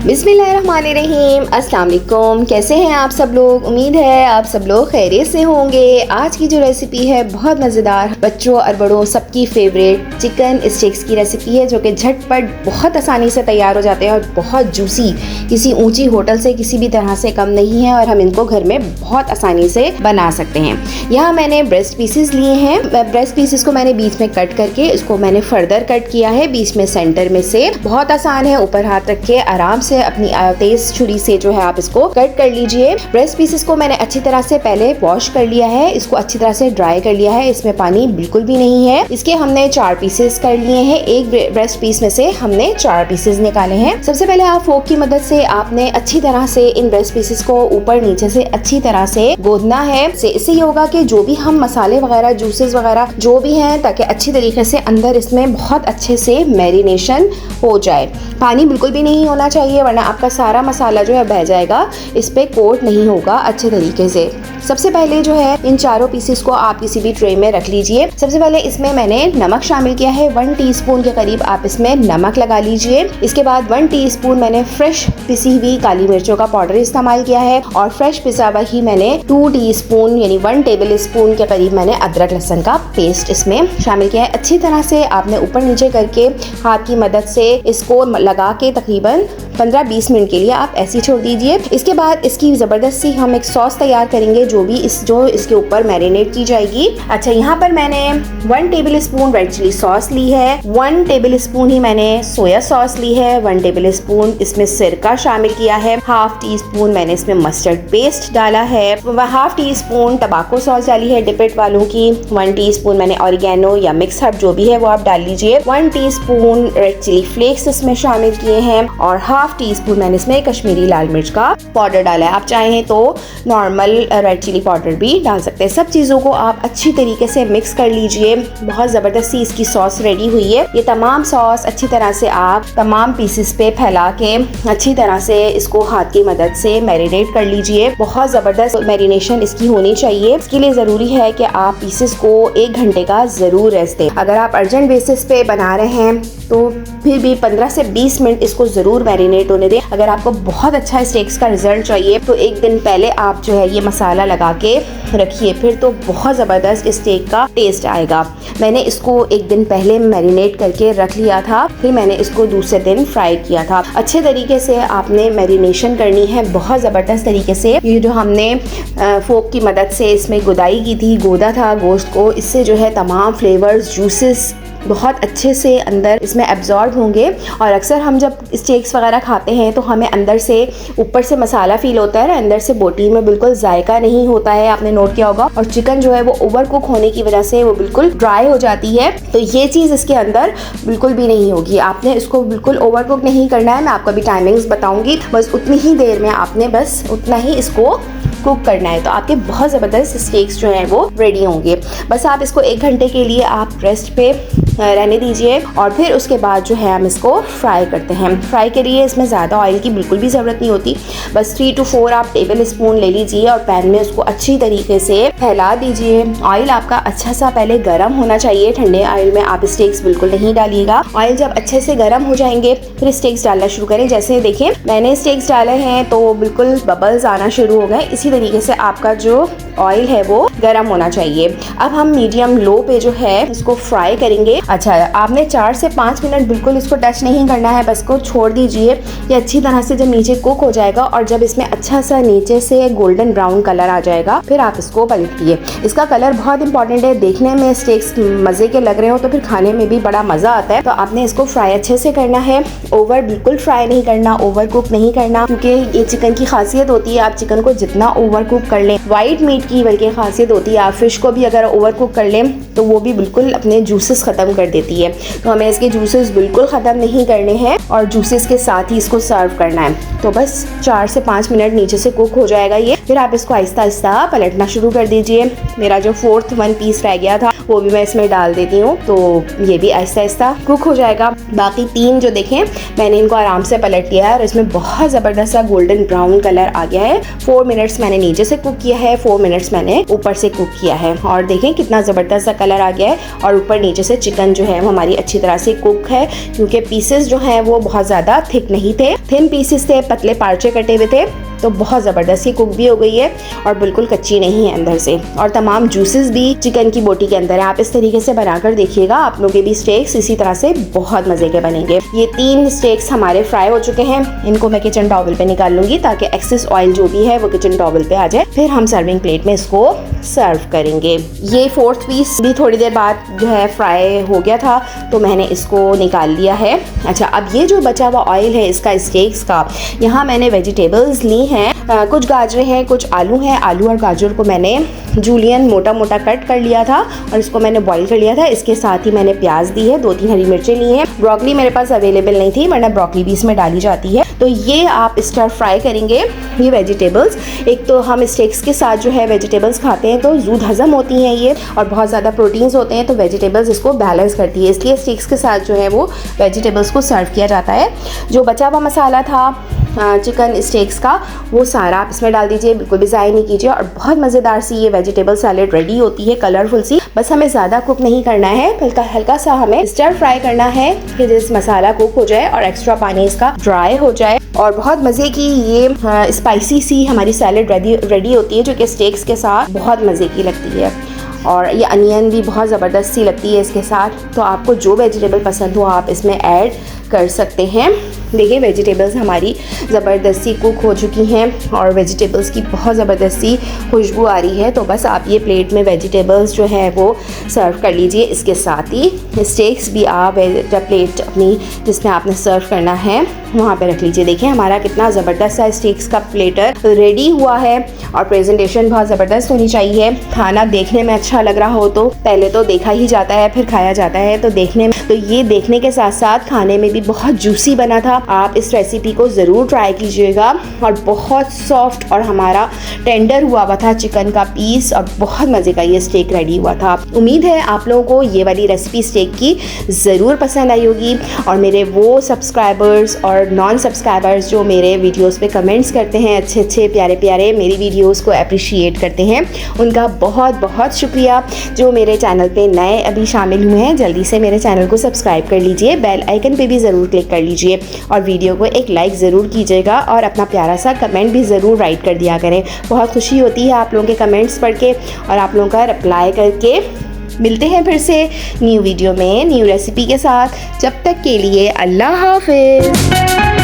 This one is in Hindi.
बिस्मिल्लाहिर्रहमानिर्रहीम। अस्सलाम वालेकुम। कैसे हैं आप सब लोग? उम्मीद है आप सब लोग खैरियत से होंगे। आज की जो रेसिपी है बहुत मज़ेदार, बच्चों और बड़ों सबकी फेवरेट चिकन स्टिक्स की रेसिपी है, जो कि झटपट बहुत आसानी से तैयार हो जाते हैं और बहुत जूसी, किसी ऊंची होटल से किसी भी तरह से कम नहीं है और हम इनको घर में बहुत आसानी से बना सकते हैं। यहाँ मैंने ब्रेस्ट पीसेस लिए हैं। ब्रेस्ट पीसेस को मैंने बीच में कट करके इसको मैंने फर्दर कट किया है, बीच में सेंटर में से। बहुत आसान है, ऊपर हाथ रख के आराम से अपनी तेज छुरी से जो है आप इसको कट कर लीजिए। ब्रेस्ट पीसेस को मैंने अच्छी तरह से पहले वॉश कर लिया है, इसको अच्छी तरह से ड्राई कर लिया है, इसमें पानी बिल्कुल भी नहीं है। इसके हमने 4 पीसेस कर लिए हैं। एक ब्रेस्ट पीस में से हमने 4 पीसेस निकाले हैं। सबसे पहले आप फोक की मदद से आपने अच्छी तरह से इन ब्रेस्ट पीसेस को ऊपर नीचे से अच्छी तरह से गोदना है। इससे ये होगा कि जो भी हम मसाले वगैरह, जूसेस वगैरह जो भी हैं, ताकि अच्छी तरीके से अंदर इसमें बहुत अच्छे से मैरिनेशन हो जाए। पानी बिल्कुल भी नहीं होना चाहिए, वरना आपका सारा मसाला जो है बह जाएगा, इस पे कोट नहीं होगा अच्छे तरीके से। सबसे पहले जो है इन चारों पीसेस को आप किसी भी ट्रे में रख लीजिए। सबसे पहले इसमें मैंने नमक शामिल किया है, 1 टीस्पून के करीब आप इसमें नमक लगा लीजिए। इसके बाद 1 टीस्पून मैंने फ्रेश पिसी हुई काली मिर्चों का पाउडर इस्तेमाल किया है और फ्रेश पिसा हुआ ही मैंने 2 टीस्पून यानी 1 टेबल स्पून के करीब मैंने अदरक लहसुन का पेस्ट इसमें शामिल किया है। अच्छी तरह से आपने ऊपर नीचे करके हाथ की मदद से इसको लगा के तकरीबन 15-20 मिनट के लिए आप ऐसे ही छोड़ दीजिए। इसके बाद इसकी ज़बरदस्त सी हम एक सॉस तैयार करेंगे, जो इसके ऊपर मैरिनेट की जाएगी। अच्छा, यहाँ पर मैंने 1 tablespoon red chilli sauce ली है, 1 टेबल स्पून ही मैंने सोया सॉस ली है, 1 टेबल स्पून इसमें सिरका शामिल किया है, हाफ टी स्पून मैंने इसमें मस्टर्ड पेस्ट डाला है, हाफ टी स्पून टबाको सॉस डाली है डिपिट वालों की, 1 टीस्पून मैंने ऑरिगेनो या मिक्स हर्ब जो भी है वो आप डाल लीजिए, 1 टीस्पून रेड चिली फ्लेक्स इसमें शामिल किए हैं और हाफ टी स्पून मैंने इसमें कश्मीरी लाल मिर्च का पाउडर डाला है। आप चाहें तो नॉर्मल रेड चिली पाउडर भी डाल सकते हैं। सब चीज़ों को आप अच्छी तरीके से मिक्स कर लीजिए। बहुत ज़बरदस्त सी इसकी सॉस रेडी हुई है। ये तमाम सॉस अच्छी तरह से आप तमाम पीसेस पे फैला के अच्छी तरह से इसको हाथ की मदद से मैरिनेट कर लीजिए। बहुत ज़बरदस्त मैरिनेशन इसकी होनी चाहिए। इसके लिए ज़रूरी है कि आप पीसेस को 1 घंटे का ज़रूर रेस्ट दें। अगर आप अर्जेंट बेसिस पे बना रहे हैं तो फिर भी 15 से 20 मिनट इसको ज़रूर मैरिनेट होने दें। अगर आपको बहुत अच्छा स्टेक्स का रिजल्ट चाहिए तो 1 दिन पहले आप जो है ये मसाला लगा के रखिए, फिर तो बहुत ज़बरदस्त स्टेक का टेस्ट आएगा। मैंने इसको 1 दिन पहले मैरिनेट करके रख लिया था, फिर मैंने इसको दूसरे दिन फ्राई किया था। अच्छे तरीके से आपने मैरिनेशन करनी है, बहुत ज़बरदस्त तरीके से। ये जो हमने फोक की मदद से इसमें गुदाई की थी, गोदा था गोश्त को, इससे जो है तमाम फ्लेवर्स, जूसेस बहुत अच्छे से अंदर इसमें एब्जॉर्ब होंगे। और अक्सर हम जब स्टेक्स वगैरह खाते हैं तो हमें अंदर से ऊपर से मसाला फील होता है, अंदर से बोटी में बिल्कुल जायका नहीं होता है, आपने नोट किया होगा। और चिकन जो है वो ओवर कुक होने की वजह से वो बिल्कुल ड्राई हो जाती है, तो ये चीज़ इसके अंदर बिल्कुल भी नहीं होगी। आपने इसको बिल्कुल ओवर कुक नहीं करना है। मैं आपको अभी टाइमिंग्स बताऊँगी, बस उतनी ही देर में आपने बस उतना ही इसको कुक करना है, तो आपके बहुत ज़बरदस्त स्टेक्स जो हैं वो रेडी होंगे। बस आप इसको 1 घंटे के लिए आप रेस्ट पे रहने दीजिए और फिर उसके बाद जो है हम इसको फ्राई करते हैं। फ्राई के लिए इसमें ज़्यादा ऑयल की बिल्कुल भी ज़रूरत नहीं होती, बस 3 to 4 आप टेबल स्पून ले लीजिए और पैन में उसको अच्छी तरीके से फैला दीजिए। ऑयल आपका अच्छा सा पहले गर्म होना चाहिए, ठंडे ऑयल में आप स्टेक्स बिल्कुल नहीं डालिएगा। ऑयल जब अच्छे से गर्म हो जाएंगे फिर स्टेक्स डालना शुरू करें। जैसे देखें मैंने स्टेक्स डाले हैं तो बिल्कुल बबल्स आना शुरू हो गए। इसी तरीके से आपका जो ऑयल है वो गर्म होना चाहिए। अब हम मीडियम लो पे जो है इसको फ्राई करेंगे। अच्छा, आपने 4 से 5 मिनट बिल्कुल इसको टच नहीं करना है, बस को छोड़ दीजिए। ये अच्छी तरह से जब नीचे कुक हो जाएगा और जब इसमें अच्छा सा नीचे से गोल्डन ब्राउन कलर आ जाएगा फिर आप इसको पलटिए। इसका कलर बहुत इंपॉर्टेंट है। देखने में स्टेक्स मज़े के लग रहे हो तो फिर खाने में भी बड़ा मज़ा आता है। तो आपने इसको फ्राई अच्छे से करना है, ओवर बिल्कुल फ्राई नहीं करना, ओवर कुक नहीं करना, क्योंकि ये चिकन की खासियत होती है। आप चिकन को जितना ओवर कुक कर लें, वाइट मीट की बल्कि खासियत होती है, आप फिश को भी अगर ओवर कुक कर लें तो वो भी बिल्कुल अपने जूसेस ख़त्म कर देती है। तो हमें इसके जूसेस बिल्कुल ख़त्म नहीं करने हैं और जूसेस के साथ ही इसको सर्व करना है। तो बस 4 से 5 मिनट नीचे से कुक हो जाएगा ये। फिर आप इसको आहिस्ता आहिस्ता पलटना शुरू कर दीजिए। मेरा जो 4th 1 पीस रह गया था वो भी मैं इसमें डाल देती हूँ, तो ये भी आहिस्ता आहिस्ता कुक हो जाएगा। बाकी 3 जो देखें मैंने इनको आराम से पलट लिया है और इसमें बहुत ज़बरदस्त सा गोल्डन ब्राउन कलर आ गया है। 4 मिनट्स मैंने नीचे से कुक किया है, 4 मिनट्स मैंने ऊपर से कुक किया है और देखें कितना ज़बरदस्त सा कलर आ गया है और ऊपर नीचे से चिकन जो है वो हमारी अच्छी तरह से कुक है, क्योंकि पीसेस जो हैं वो बहुत ज़्यादा थिक नहीं थे, थिन पीसेस थे, पतले पार्चे कटे हुए थे, तो बहुत ज़बरदस्त ये कुक भी हो गई है और बिल्कुल कच्ची नहीं है अंदर से, और तमाम जूसेस भी चिकन की बोटी के अंदर है। आप इस तरीके से बनाकर देखिएगा, आप लोगों के भी स्टेक्स इसी तरह से बहुत मज़े के बनेंगे। ये 3 स्टेक्स हमारे फ्राई हो चुके हैं, इनको मैं किचन टॉवल पे निकाल लूँगी ताकि एक्सेस ऑयल जो भी है वो किचन टॉवल पे आ जाए, फिर हम सर्विंग प्लेट में इसको सर्व करेंगे। ये 4th पीस भी थोड़ी देर बाद जो है फ्राई हो गया था, तो मैंने इसको निकाल लिया है। अच्छा, अब ये जो बचा हुआ ऑयल है इसका स्टेक्स का, यहाँ मैंने वेजिटेबल्स ली हैं, कुछ गाजरें हैं, कुछ आलू हैं। आलू और गाजर को मैंने जूलियन मोटा मोटा कट कर लिया था और इसको मैंने बॉईल कर लिया था। इसके साथ ही मैंने प्याज दी है, 2-3 हरी मिर्चें ली हैं। ब्रोकली मेरे पास अवेलेबल नहीं थी, वरना ब्रोकली भी इसमें डाली जाती है। तो ये आप स्टर फ्राई करेंगे ये वेजिटेबल्स। एक तो हम स्टेक्स के साथ जो है वेजिटेबल्स खाते हैं तो दूध हजम होती हैं ये, और बहुत ज़्यादा प्रोटीन्स होते हैं, तो वेजिटेबल्स इसको बैलेंस करती है, इसलिए स्टेक्स के साथ जो है वो वेजिटेबल्स को सर्व किया जाता है। जो बचा हुआ मसाला था चिकन स्टेक्स का, वो सारा आप इसमें डाल दीजिए, बिल्कुल भी ज़ाया नहीं कीजिए, और बहुत मज़ेदार सी ये वेजिटेबल सैलेड रेडी होती है, कलरफुल सी। बस हमें ज़्यादा कुक नहीं करना है, हल्का हल्का सा हमें स्टर फ्राई करना है कि जिस मसाला कुक हो जाए और एक्स्ट्रा पानी इसका ड्राई हो जाए, और बहुत मज़े की ये स्पाइसी सी हमारी सैलेड रेडी होती है, जो कि स्टेक्स के साथ बहुत मज़े की लगती है। और ये अनियन भी बहुत ज़बरदस्त सी लगती है इसके साथ। तो आपको जो वेजिटेबल पसंद हो आप इसमें ऐड कर सकते हैं। देखिए वेजिटेबल्स हमारी ज़बरदस्ती कुक हो चुकी हैं और वेजिटेबल्स की बहुत ज़बरदस्ती खुशबू आ रही है। तो बस आप ये प्लेट में वेजिटेबल्स जो है वो सर्व कर लीजिए। इसके साथ ही स्टेक्स भी आप प्लेट अपनी जिसमें आपने सर्व करना है वहाँ पे रख लीजिए। देखिए हमारा कितना ज़बरदस्त सा स्टेक्स का प्लेटर रेडी हुआ है, और प्रेजेंटेशन बहुत ज़बरदस्त होनी चाहिए। खाना देखने में अच्छा लग रहा हो तो पहले तो देखा ही जाता है, फिर खाया जाता है, तो देखने में तो ये देखने के साथ साथ खाने में भी बहुत जूसी बना था। आप इस रेसिपी को ज़रूर ट्राई कीजिएगा, और बहुत सॉफ्ट और हमारा टेंडर हुआ था चिकन का पीस, और बहुत मज़े का ये स्टेक रेडी हुआ था। उम्मीद है आप लोगों को ये वाली रेसिपी स्टेक की ज़रूर पसंद आई होगी, और मेरे वो सब्सक्राइबर्स और नॉन सब्सक्राइबर्स जो मेरे वीडियोस पे कमेंट्स करते हैं, अच्छे अच्छे प्यारे प्यारे मेरी वीडियोस को अप्रिशिएट करते हैं, उनका बहुत बहुत शुक्रिया। जो मेरे चैनल पे नए अभी शामिल हुए हैं, जल्दी से मेरे चैनल को सब्सक्राइब कर लीजिए, बेल आइकन पे भी ज़रूर क्लिक कर लीजिए, और वीडियो को एक लाइक ज़रूर कीजिएगा, और अपना प्यारा सा कमेंट भी ज़रूर राइट कर दिया करें। बहुत खुशी होती है आप लोगों के कमेंट्स पढ़ के और आप लोगों का रिप्लाई करके। मिलते हैं फिर से न्यू वीडियो में न्यू रेसिपी के साथ। जब तक के लिए अल्लाह हाफ़िज़।